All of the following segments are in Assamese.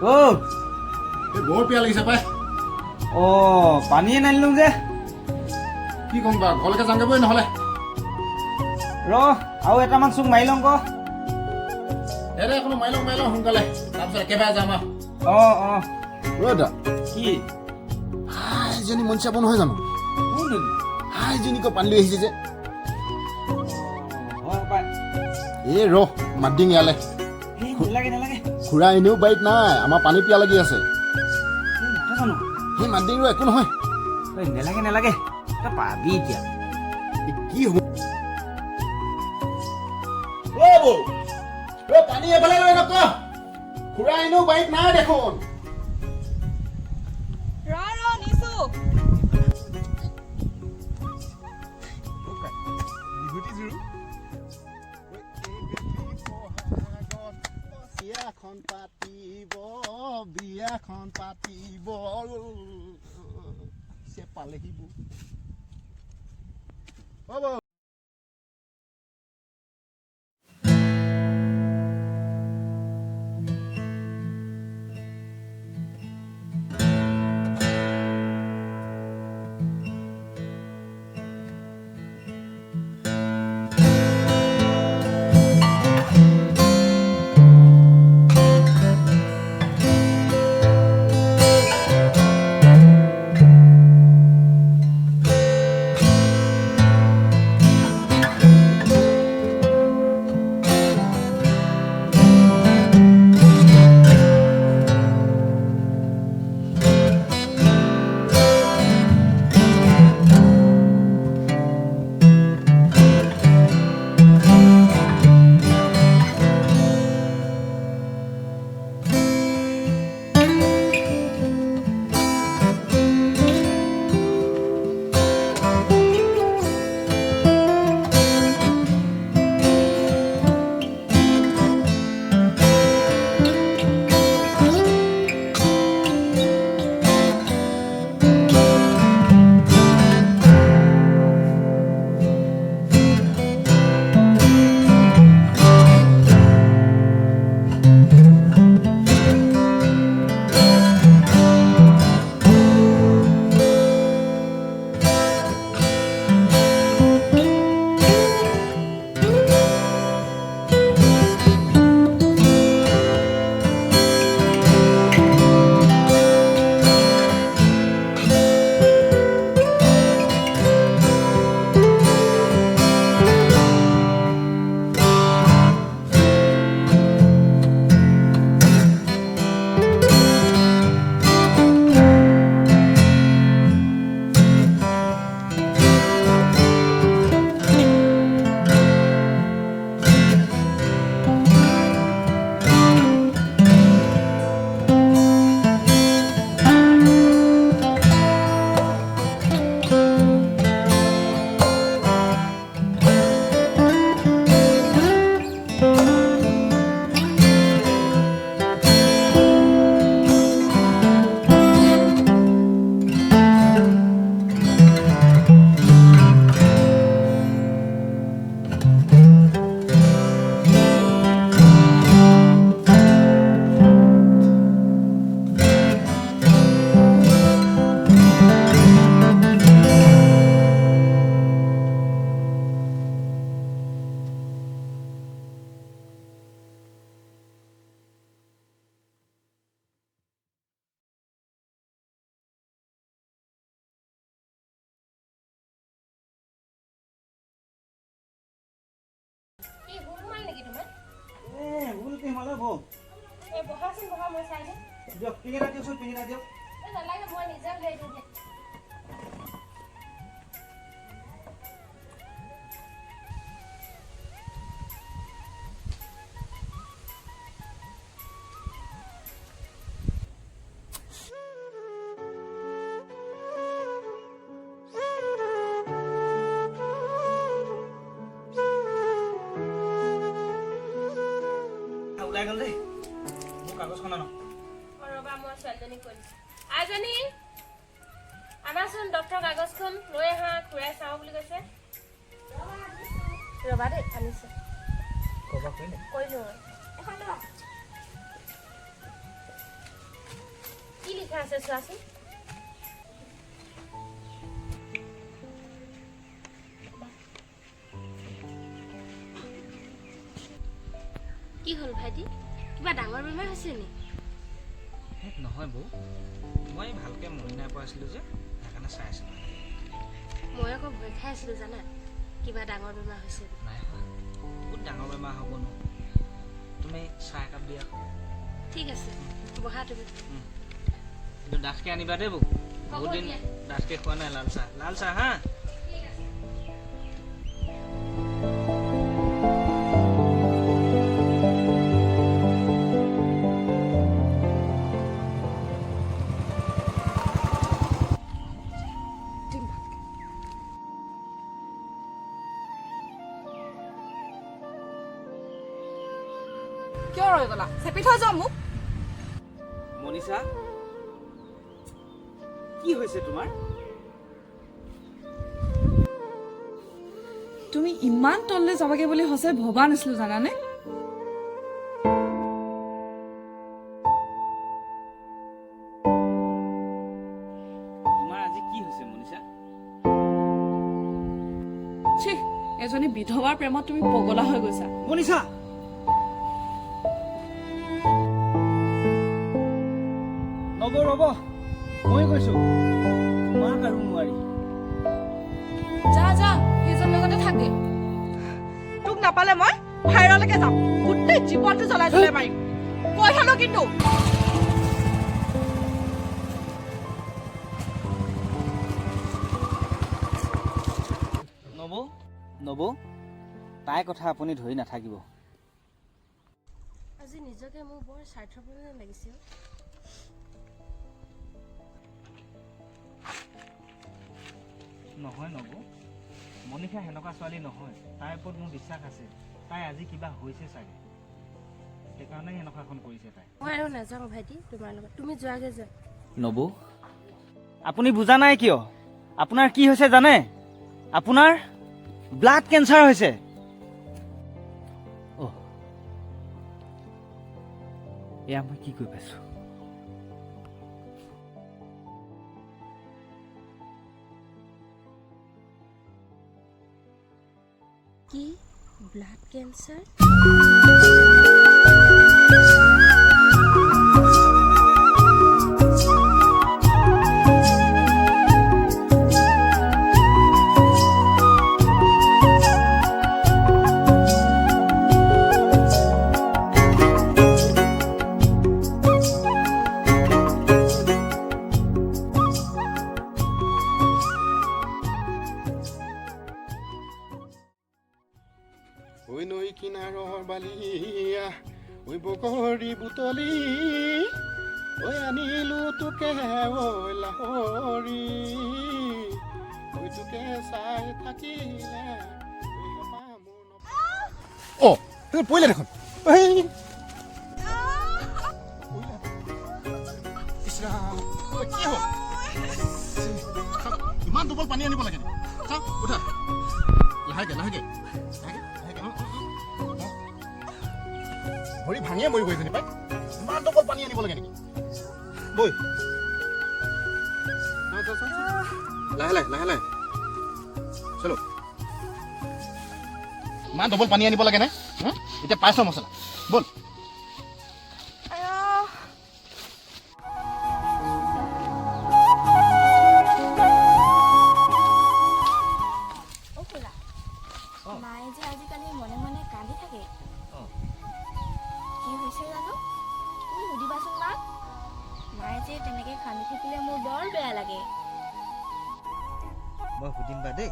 অ' এই বৰ পিয়া লাগিছে পাই। পানীয়ে নানিলোঁ যে। কি ক'ম বাৰু, ঘৰলৈকে যাওঁগৈ নহ'লে। আৰু এটামান চুক মাৰি লওঁ আকৌ। দে এখনো মাৰি লওঁ সোনকালে, তাৰপিছত একেবাৰে যাম আৰু। দাদা কি হাইজনী মন চাব নহয় জানো? হাইজনীক পানী লৈ আহিছে যে। মাত দিম ইয়ালে। নালাগে খুৰা এনেও বাৰীত নাই, আমাৰ পানী পিয়া লাগি আছে। সেই মাত দিম একো নহয়। নালাগে পাবি এতিয়া। কি হ'ব? পানী এফালে লৈ নক, খুৰা এনেও বাৰীত নাই দেখোন। বিয়াখন পাতিব পালেহি বৌ। ওলাই গ'ল দেই। মোৰ কাগজখন আনো। ৰবা মই ছোৱালীজনীক কৈ দিছোঁ। আইজনী আনাচোন ডক্টৰ কাগজখন লৈ আহা, খুৰাই চাওঁ বুলি কৈছে। ৰবা দেই আনিছে। ক'বা কৈ দিওঁ লিখা আছে চোৱাচোন। কি হ'ল ভাইটি, কিবা ডাঙৰ বেমাৰ হৈছে নি? নহয় বৌ, মই ভালকৈ মৰি নাই পোৱা আছিলোঁ যে সেইকাৰণে চাই আছিলোঁ। মই আকৌ ভয় খাই আছিলোঁ জানা, কিবা ডাঙৰ বেমাৰ হৈছে। নাই হোৱা, বহুত ডাঙৰ বেমাৰ হ'ব ন। তুমি চাহ একাপ দিয়া। ঠিক আছে, বহা তুমি। কিন্তু ডাঠকৈ আনিবা দেই বৌ, বহুত দিন ডাঠকৈ খোৱা নাই লাল চাহ হা। কিয় ৰৈ গলা? চেপি থৈ যোৱা মোক। মনীষা, কি হৈছে তোমাৰ? তুমি ইমান তললৈ যাবাগে বুলি সঁচাই ভবা নাছিলো জানানে। তোমাৰ আজি কি হৈছে মনীষা? ছি, এজনী বিধৱাৰ প্ৰেমত তুমি পগলা হৈ গৈছা। মনীষা, ৰ'ব, মই কৈছো তোমাক আৰু নোৱাৰি। যা সেইজন লগতে থাকে। তোক নাপালে মই বাহিৰলৈকে যাম, গোটেই জীৱনটো জ্বলাই মাৰিম। কৈ থালো কিন্তু নবৌ, তাইৰ কথা আপুনি ধৰি নাথাকিব। আজি নিজকে মোৰ বৰ স্বাৰ্থপৰ যেন লাগিছে। নহয় নবৌ, মনীষা সেনেকুৱা ছোৱালী নহয়। তাইৰ ওপৰত মোৰ বিশ্বাস আছে। তাই আজি কিবা হৈছে চাগে, সেইকাৰণে সেনেকুৱাখন কৰিছে তাই। মই আৰু নাযাওঁ ভাইটি তোমাৰ লগত, তুমি যোৱাগে যোৱা। নবৌ, আপুনি বুজা নাই কিয়? আপোনাৰ কি হৈছে জানে? আপোনাৰ ব্লাড কেঞ্চাৰ হৈছে। এয়া মই কি কৰি পাইছো? কি ব্লাড কেঞ্চাৰ? ঐ নৈ কিনাৰৰ বালিয়া, ঐ বগৰী বুটলি, ঐ আনিলো তোকে ঐ লাহৰি, ঐ তোকে চাই থাকিলে পৰিলে দেখোন। ইমান দুবল পানী আনিব লাগে নেকি? চাওক উঠা, লাহেকে লাহেকে ভৰি ভাঙিয়ে মৰি গৈছে পাই। ইমান টকল পানী আনিব লাগে নেকি? বৈ লাহে লাহে লাহে লাহে চলো। ইমান ডবল পানী আনিব লাগে নে? এতিয়া পাইছ মছলা, বল। মায়ে যে আজিকালি মনে মনে কান্দি থাকে, কি হৈছে জানো? তুমি সুধিবাচোন মাক। মায়ে যে তেনেকে কান্দি থাকিলে মোৰ বৰ বেয়া লাগে। মই সুধিম বা দেই।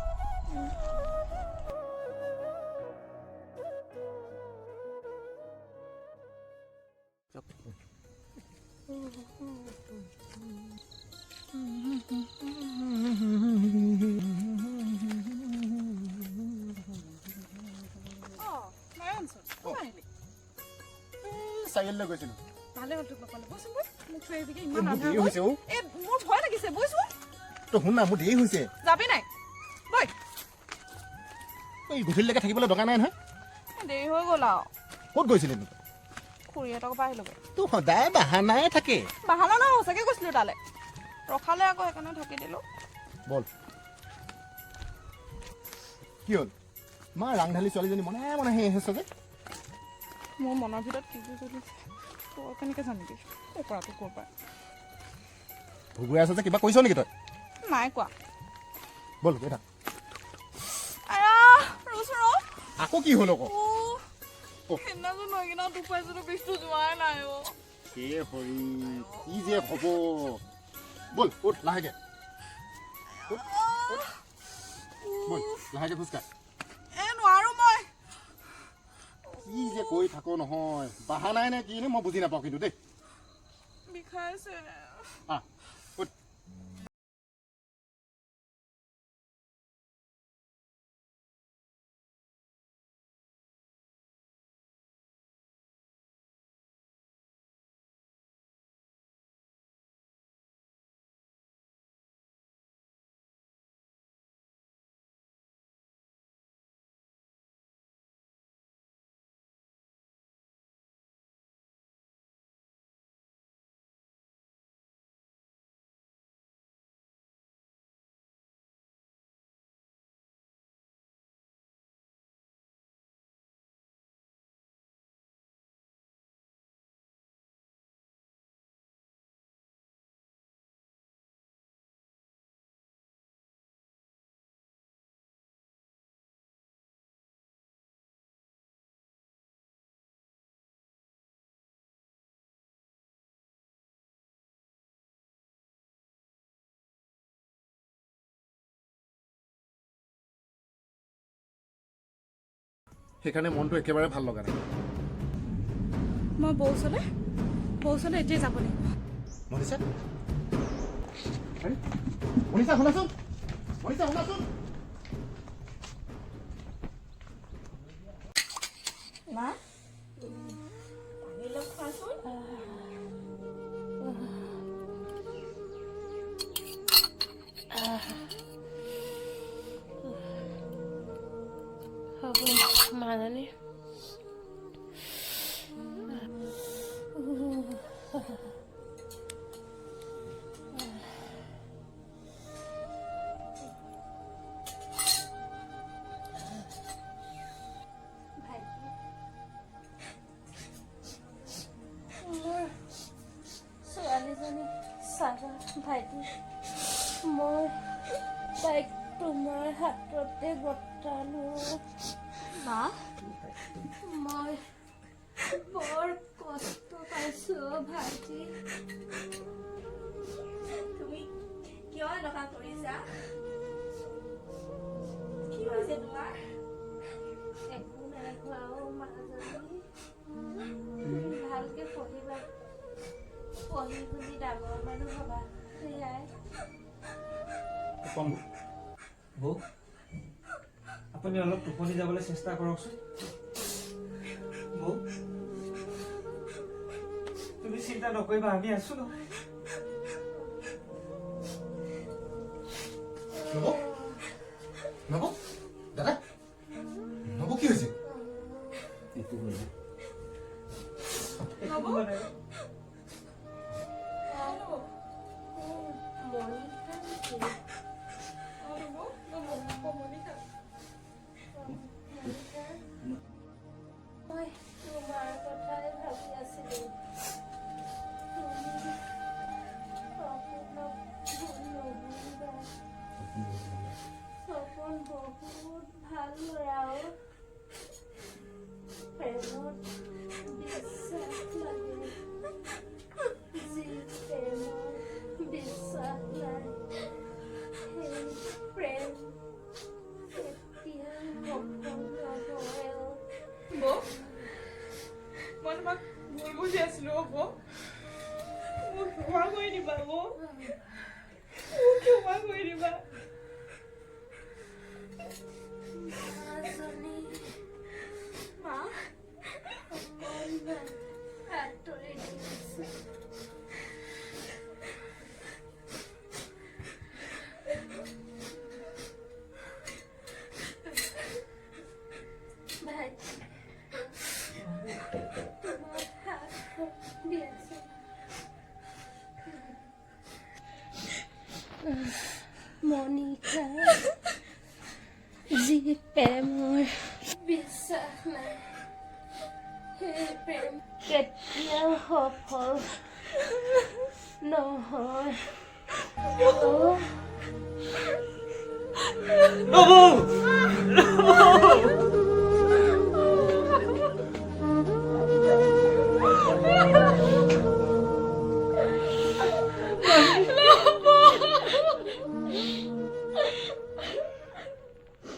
চাৰিআলিলৈ গৈছিলো। ভালে হ'ল তোক নাপালে। বচোন বৈ, মোক থৈ আহিবিগে। মোৰ দেৰি হৈছে। মোৰ ভয় লাগিছে, বৈচোন। তই শুন না, মোৰ দেৰি হৈছে। যাবি নাই? বৈ। গধূলিলৈকে থাকিবলৈ দৰকাৰ নাই নহয়। দেৰি হৈ গ'ল আৰু। ক'ত গৈছিলি? খুৰীহঁতৰ পৰা আহিলোগৈ তোৰ সদায় বাহানাই থাকে বাহানা নহয় সঁচাকৈ গৈছিলোঁ তালৈ ৰখালে আকৌ সেইকাৰণে থাকি দিলোঁ বল কি হ'ল মা ৰাংঢালী ছোৱালীজনী মনে মনে সেই আহিছ যে মোৰ মনৰ ভিতৰত কি কি চলিছে তই কেনেকৈ জানিবি কৰাটো ক'ৰ পৰা ভুগুৱাই আছ যে কিবা কৰিছ নেকি তই নাই কোৱা বল গৈ থাক আকৌ কি হ'ল আকৌ সেইদিনাখন হৈ কিনে দুখ পাইছিলোঁ বিষটো যোৱাই নাই অ' হে হৰি কি যে হ'ব বল উঠ লাহেকে বল লাহেকে খোজকাঢ় নোৱাৰো মই কি যে কৈ থাকো নহয় বাহানাই নে কি নে মই বুজি নাপাওঁ কিন্তু দেই বিষাইছে আহ উঠ সেইকাৰণে মনটো একেবাৰে ভাল লগা নাই মই বৌ ওচৰলৈ এতিয়াই যাব লাগিব মনিষা মনিষা শুনাচোন মা পানী অলপ খোৱাচোন হ'ব মাজনী ছোৱালীজনী চাবা ভাইটি মই তাইক তোমাৰ হাততে গতালো মা মই বৰ কষ্ট পাইছো ভাইটি তুমি কিয় এনেকুৱা কৰিছা কি হৈছে তোমাৰ একো নাই খোৱাও মাজনী ভালকে পঢ়িবা পঢ়ি শুনি ডাঙৰ মানুহ হবা সেয়াই বৌ আপুনি অলপ টোপনি যাবলৈ চেষ্টা কৰকচোন বৌ তুমি চিন্তা নকৰিবা আমি আছো নহয় নব দাদা নব কি হৈছে তোমাৰ কথাই ভাবি আছিলো তুমি সপোনক ভুল নকৰিবা সপোন বহুত ভাল ল'ৰাও প্ৰেমত বিশ্বাস লাগে যি প্ৰেমৰ বিশ্বাস নাই সেই প্ৰেম কেতিয়াও সফল নহয় বৌ মই তোমাক ভুল বুজি আছিলো বৌ মোক ক্ষমা কৰি দিবা বৌ মোক ক্ষমা কৰি দিবা মা অকণমান হাতৰে দিছে ভাইটি তোমাৰ হাত মনিকা যি প্ৰেমৰ বিশ্বাস নাই সেই প্ৰেম কেতিয়াও সফল নহয় নবৌ